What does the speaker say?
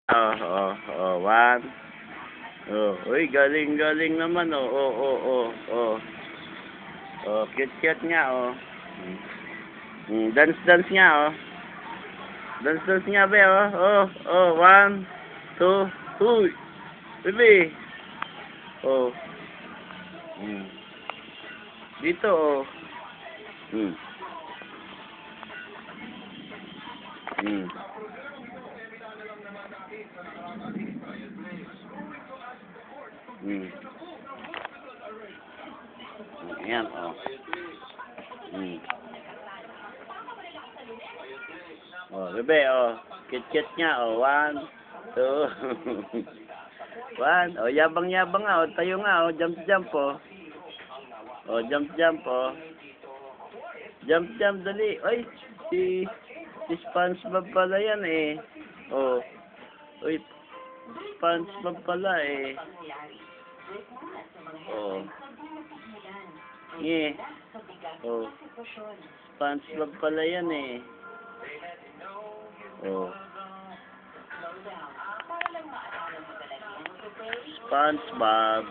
Oh, oh, oh, one. Oh, uy, galing naman, oh, oh, oh, oh, oh. Oh, cute nga, oh. Dance nga, oh. Dance nga, be, oh, oh, oh, one, two, huy, baby. Oh. Dito, oh. Hmm. Hmm. Hmm. Ayan, oh. Hmm. Oh, bebe, oh. Cute nga, oh. One, two. One. Oh, yabang nga, oh. Tayo nga, oh. Jump, oh. Oh, jump, oh. Jump, dali. Ay, si SpongeBob pala yan, eh. Oh. Uy, SpongeBob pala, eh. Oh. Yeah. Oh. SpongeBob pala yan, eh. Oh. SpongeBob.